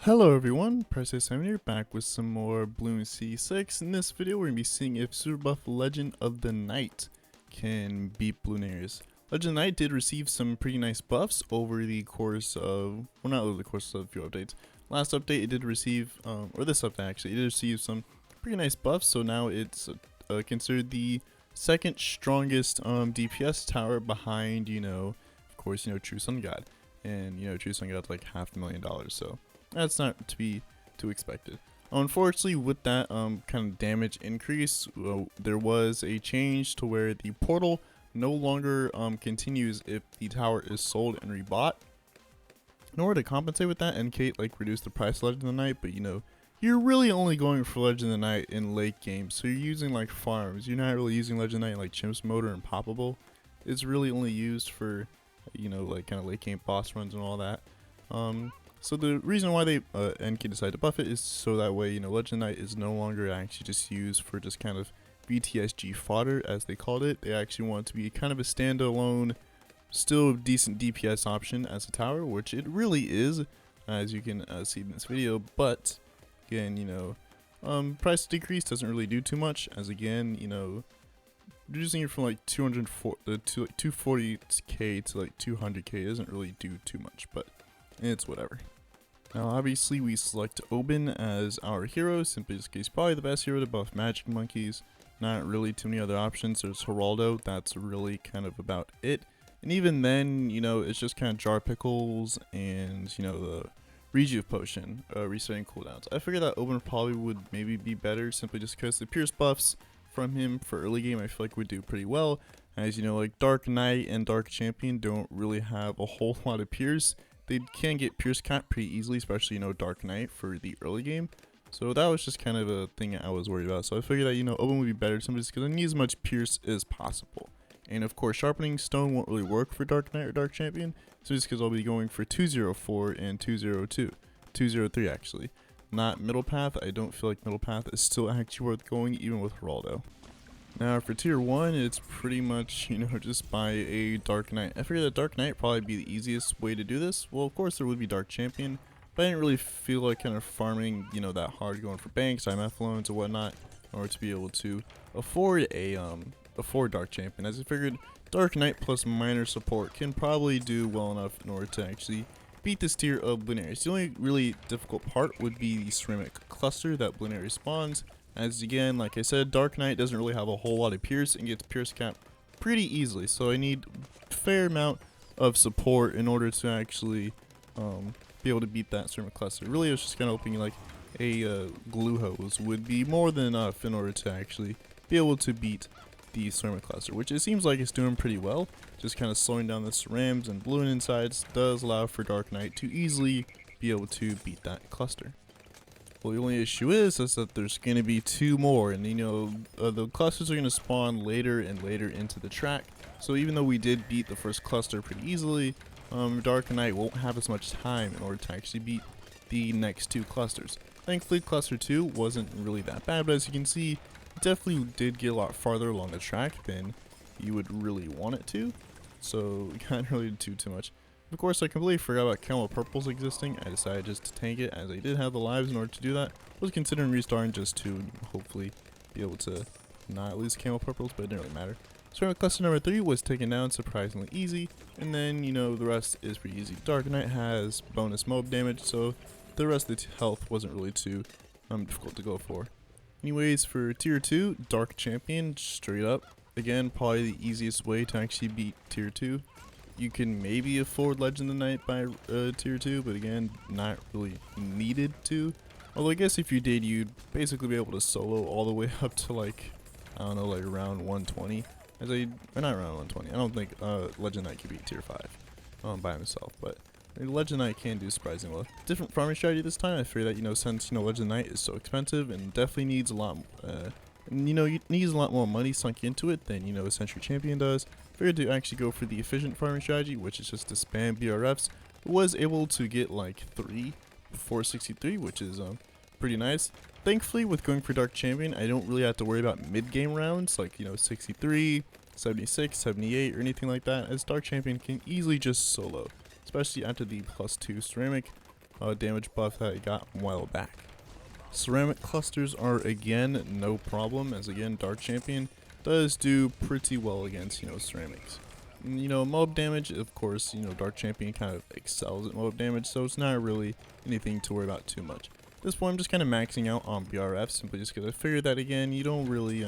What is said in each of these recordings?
Hello everyone, Press7 here, back with some more Bloons C6. In this video we're going to be seeing if Super Buff Legend of the Night can beat Bloonarius. Legend of the Night did receive some pretty nice buffs over the course of, well, not over the course of a few updates. Last update it did receive, or this update actually, it did receive some pretty nice buffs, so now it's considered the second strongest DPS tower behind, of course, True Sun God. And, True Sun God's like $500,000, so that's not to be too expected. Unfortunately, with that kind of damage increase, there was a change to where the portal no longer continues if the tower is sold and rebought. In order to compensate with that, NK reduced the price of Legend of the Night, but you're really only going for Legend of the Night in late game, so you're using farms. You're not really using Legend of the Night Chimps Motor and Poppable. It's really only used for kind of late game boss runs and all that. So the reason why they NK decided to buff it is so that way, Legend Knight is no longer actually just used for just kind of BTSG fodder, as they called it. They actually want it to be kind of a standalone, still decent DPS option as a tower, which it really is, as you can see in this video. But again, price decrease doesn't really do too much, as again, reducing it from 240k to 200k doesn't really do too much, but it's whatever. Now obviously we select Oben as our hero, simply just because he's probably the best hero to buff magic monkeys. Not really too many other options. There's Geraldo, that's really kind of about it. And even then, it's just kind of jar pickles and, the rejuve potion, resetting cooldowns. I figured that Oben probably would maybe be better simply just because the pierce buffs from him for early game I feel like would do pretty well. As Dark Knight and Dark Champion don't really have a whole lot of pierce. They can get pierce cap pretty easily, especially, Dark Knight for the early game. So that was just kind of a thing I was worried about. So I figured that, Oben would be better simply just because I need as much pierce as possible. And of course, Sharpening Stone won't really work for Dark Knight or Dark Champion. So just because I'll be going for 204 and 202. 203 actually. Not Middle Path. I don't feel like Middle Path is still actually worth going even with Geraldo. Now for tier 1, it's pretty much, just buy a Dark Knight. I figured that Dark Knight probably be the easiest way to do this. Well, of course there would be Dark Champion, but I didn't really feel like kind of farming, that hard going for banks, IMF loans, or whatnot, in order to be able to afford a Dark Champion. As I figured, Dark Knight plus minor support can probably do well enough in order to actually beat this tier of Bloonarius. The only really difficult part would be the ceramic cluster that Bloonarius spawns. As again, like I said, Dark Knight doesn't really have a whole lot of pierce and gets pierce cap pretty easily. So I need a fair amount of support in order to actually be able to beat that ceramic cluster. Really, I was just kind of hoping a glue hose would be more than enough in order to actually be able to beat the ceramic cluster, which it seems like it's doing pretty well. Just kind of slowing down the cerams and balloon insides does allow for Dark Knight to easily be able to beat that cluster. Well, the only issue is that there's going to be two more, and the clusters are going to spawn later and later into the track. So even though we did beat the first cluster pretty easily, Dark Knight won't have as much time in order to actually beat the next two clusters. Thankfully, cluster 2 wasn't really that bad, but as you can see, it definitely did get a lot farther along the track than you would really want it to. So we can't really do too much. Of course, I completely forgot about Camel Purples existing. I decided just to tank it as I did have the lives in order to do that. I was considering restarting just to hopefully be able to not lose Camel Purples, but it didn't really matter. Ceramic cluster number 3 was taken down surprisingly easy, and then, the rest is pretty easy. Dark Knight has bonus mob damage, so the rest of the health wasn't really too difficult to go for. Anyways, for tier 2, Dark Champion, straight up. Again, probably the easiest way to actually beat tier 2. You can maybe afford Legend of the Night by tier 2, but again, not really needed to. Although I guess if you did, you'd basically be able to solo all the way up to I don't know, around 120. Or not around 120. I don't think Legend Knight could beat tier 5 by himself, but Legend Knight can do surprisingly well. Different farming strategy this time. I figured that since Legend Knight is so expensive and definitely needs a lot. Needs a lot more money sunk into it than a Century Champion does. Figured to actually go for the efficient farming strategy, which is just to spam BRFs. Was able to get 3 463, which is pretty nice. Thankfully, with going for Dark Champion, I don't really have to worry about mid-game rounds 63, 76, 78, or anything like that, as Dark Champion can easily just solo, especially after the +2 ceramic. damage buff that I got a while back. Ceramic clusters are again no problem, as again Dark Champion does do pretty well against, you know, ceramics. And, you know, mob damage, of course, you know, Dark Champion kind of excels at mob damage, so it's not really anything to worry about too much. At this point, I'm just kind of maxing out on BRF, simply just because I figured that again, you don't really,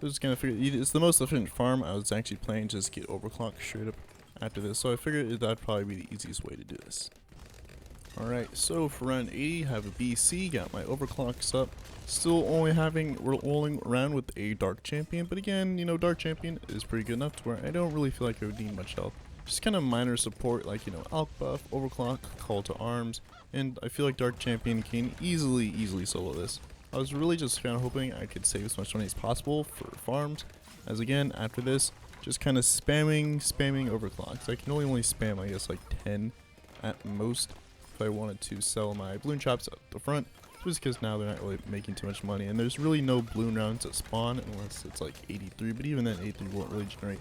just kind of figure it's the most efficient farm. I was actually planning to just get overclock straight up after this, so I figured that'd probably be the easiest way to do this. Alright, so for round 80, have a BC, got my overclocks up. Still only rolling around with a Dark Champion, but again, you know, Dark Champion is pretty good enough to where I don't really feel like I would need much help. Just kind of minor support like, you know, Alk buff, overclock, call to arms, and I feel like Dark Champion can easily solo this. I was really just kind of hoping I could save as much money as possible for farms, as again, after this, just kind of spamming overclocks. I can only spam, I guess, like 10 at most if I wanted to sell my balloon chops at the front, just because now they're not really making too much money, and there's really no balloon rounds that spawn unless it's like 83, but even then 83 won't really generate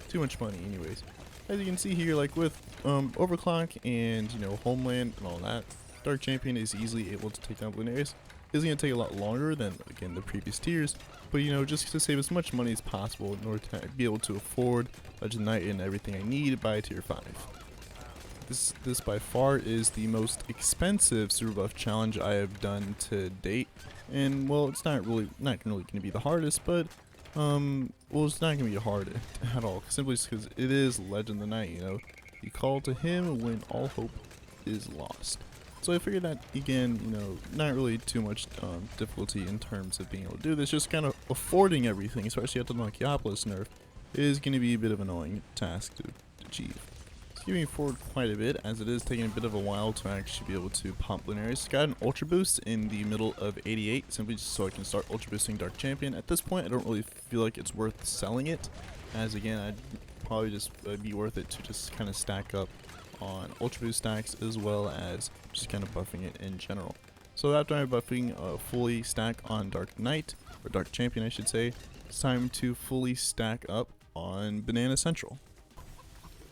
too much money anyways. As you can see here, like with overclock and, you know, homeland and all that, Dark Champion is easily able to take down Bloonarius. It's going to take a lot longer than, again, the previous tiers, but, you know, just to save as much money as possible in order to be able to afford Legend Knight and everything I need by tier 5. This by far is the most expensive super buff challenge I have done to date, and well, it's not really going to be the hardest, but well, it's not going to be hard at all, simply because it is Legend of the Night. You know, you call to him when all hope is lost. So I figured that, again, you know, not really too much difficulty in terms of being able to do this, just kind of affording everything, especially after the Monkiopolis nerf, is going to be a bit of an annoying task to achieve. Moving forward quite a bit, as it is taking a bit of a while to actually be able to pump Bloonarius. Got an ultra boost in the middle of 88, simply just so I can start ultra boosting Dark Champion. At this point, I don't really feel like it's worth selling it, as again, I'd probably just be worth it to just kind of stack up on ultra boost stacks, as well as just kind of buffing it in general. So after I'm buffing a fully stack on Dark Knight, or Dark Champion I should say, it's time to fully stack up on Banana Central.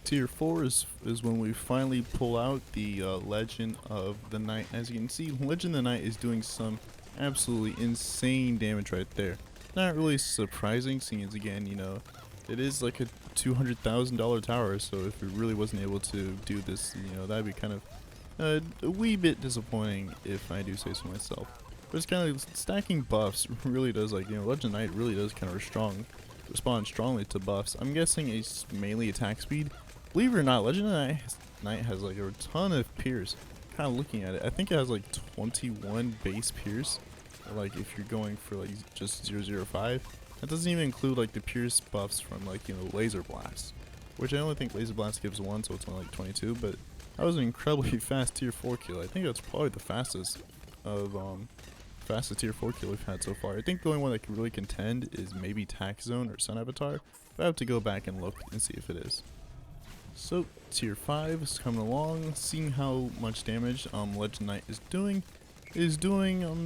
Tier 4 is when we finally pull out the Legend of the Night. As you can see, Legend of the Night is doing some absolutely insane damage right there. Not really surprising, seeing as, again, you know, it is like a $200,000 tower, so if it really wasn't able to do this, you know, that'd be kind of a wee bit disappointing if I do say so myself. But it's kind of stacking buffs really does, like, you know, Legend of the Night really does kind of respond strongly to buffs. I'm guessing it's mainly attack speed. Believe it or not, Legend of the Night has like a ton of Pierce. Kind of looking at it, I think it has like 21 base Pierce. Like if you're going for like just 005, that doesn't even include like the Pierce buffs from like, you know, Laser Blast, which I only think Laser Blast gives 1, so it's only like 22. But that was an incredibly fast tier 4 kill. I think that's probably the fastest tier 4 kill we've had so far. I think the only one that can really contend is maybe Tax Zone or Sun Avatar, but I have to go back and look and see if it is. So tier 5 is coming along, seeing how much damage Legend Knight is doing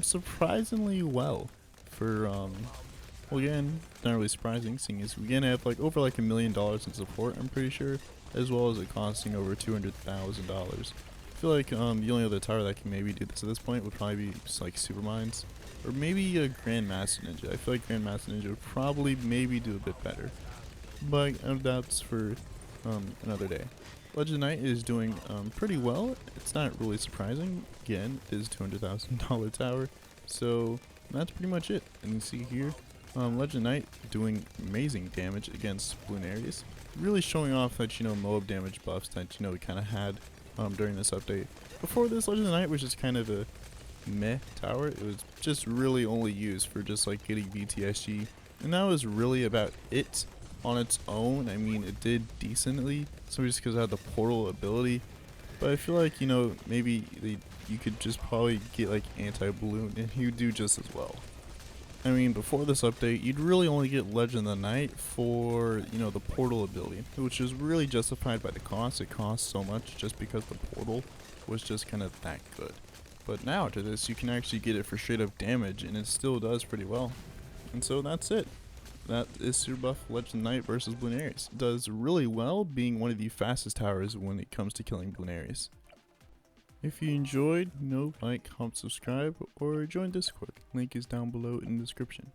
surprisingly well for well, again, not really surprising, seeing as we again have like over like $1 million in support, I'm pretty sure, as well as it costing over $200,000. I feel like the only other tower that can maybe do this at this point would probably be just like Supermines, or maybe a Grandmaster Ninja. I feel like Grandmaster Ninja would probably maybe do a bit better, but that's for another day. Legend Knight is doing pretty well. It's not really surprising. Again, it is $200,000 tower, so that's pretty much it. And you see here, Legend Knight doing amazing damage against Bloonarius, really showing off that, you know, Moab damage buffs that, you know, we kind of had during this update. Before this, Legend Knight was just kind of a meh tower. It was just really only used for just like getting BTSG, and that was really about it. On its own, I mean, it did decently, so just because it had the portal ability, but I feel like, you know, maybe you could just probably get like anti-balloon and you do just as well. I mean, before this update, you'd really only get Legend of the Night for, you know, the portal ability, which is really justified by the cost. It costs so much just because the portal was just kind of that good. But now to this, you can actually get it for straight up damage, and it still does pretty well. And so that's it. That is Super Buff Legend Knight versus Bloonarius. Does really well, being one of the fastest towers when it comes to killing Bloonarius. If you enjoyed, like, comment, subscribe, or join Discord. Link is down below in the description.